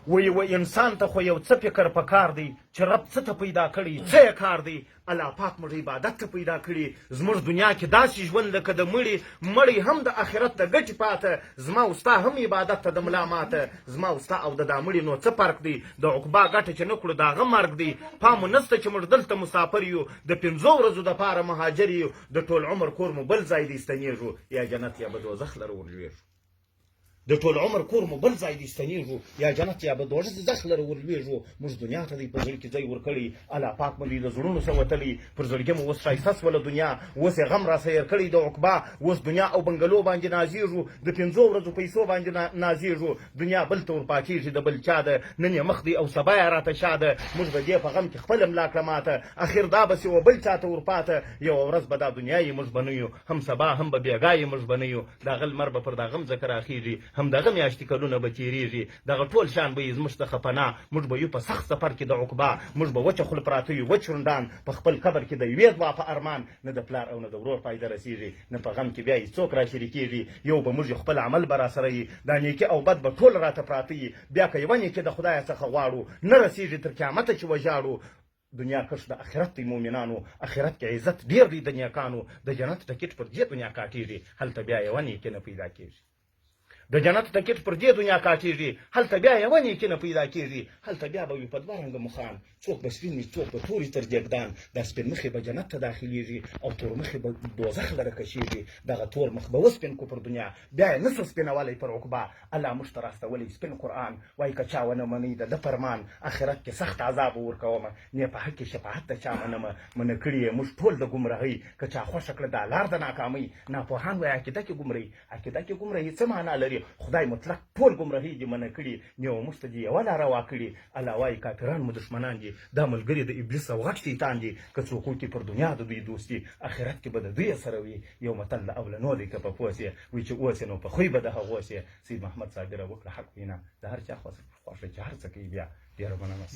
و انسان ته خو یو څه فکر پکار دی چې رب څه ته پیدا کړي څه یې کار دی الله پاک موږ عبادت ته پیدا کړي زموږ دنیا کې داسې ژوند لکه د مړي هم د آخرت د ګټې پاته زما او ستا هم عبادت ته د ملا ماته زما او ستا او د دا مړي نو څه فرق دی د عقبا ګټه چې نه کړو د هغه مرګ دی پام مو نسته چې موږ دلته مسافر یو د 5 ورځو دپاره مهاجر یو د ټول عمر کور مو بل ځای دی ستنېږو یا جنت یا به دوزخ لره ورلوېږو د ټول عمر کور مو بل ځای دی ستنېږو یا جنت یا به دوزخ لره ورلوېږو موږ دنیا ته دی په زړه کې ځای ورکړی الله پاک مو له زړونو څه وتلی پر زړګي مو اوس ښایسته سوله دنیا اوس یې غم را سیر کړی د عقبا اوس دنیا او بنګلو باندې نازېږو د 5 ورځو پیسو باندې نازېږو دنیا بل ته ورپاکېږي د بل چا ده نن یې مخ دی او سبا یې راته شا ده موږ به دې په غم کې خپله ملا کړه ماته اخر دا به سي و بل چا ته ورپاته یوه ورځ به دا دنیا یې موږ به نه یو هم سبا هم به بېګا یې موږ به نه یو د هغه لمر به پر دا غم ځکه راخېږي همدغه میاشتې کلونه به تېرېږي دغه ټول شان به یې زموږ څخه پناه موږ به یو په سخت سفر کې د عقبا موږ به وچه خوله پراته یو وچ شونډان په خپل قبر کې د یوې دعا په ارمان نه د پلار او نه د ورور فایده رسېږي نه په غم کې بیا یې څوک را شریکېږي یو به موږ خپل عمل به راسره یي دا نیکي او بد به ټول راته پراته یي بیا که یوه نیکي د خدایه څخه غواړو نه رسېږي تر قیامته چې وژاړو دنیا کش د آخرت دی مومنانو آخرت کې عزت ډېر دی د نیکانو د جنت ټکټ پر دې دنیا کاټېږي هلته بیا یوه نیکي نه پیدا کېږي د جنت ټکټ پر دې دنیا کاټېږي هلته بیا یوه نیکي نه پیدا کېږي هلته بیا به وي په دوه رنګه مخان څوک به سپین وي څوک به تورې تر دېګدان دا سپین مخې به جنت ته داخلېږي او تور مخې به دوزخ لره کشېږي دغه تور مخ به وسپین کو پر دنیا بیا یې نسو سپینولی پر عقبا الله موږ ته راستولی سپین قرآن وایي که چا ونه منئ د ده فرمان آخرت کې سخت عذاب ورکومه نه په حق کې شفاعت د چا منمه منع کړي یې موږ ټول د ګمراهۍ که چا خوښه کړه دا لار د ناکامۍ ناپوهان وایي عقیده کې ګمرهي عقیده کې ګمرهي څه معنا لري خدای مطلق ټول ګمراهي دې منع کړي نو موږ ته دې یوه لاره واکړي الله وایي کافران مو دښمنان دي دا ملګري د ابلیس او غټ شیطان دي که څوک وکړي پر دنیا د دوی دوستي آخرت کې به د دوی سره وي یو متل د اولنو دی که په پوه سې وایي چې اوس یې نو په خوی به د هغو سې سید محمد صابره وکړه حق وینا د هر چا خوښه چې هر څه کوي بیا ډېره مننه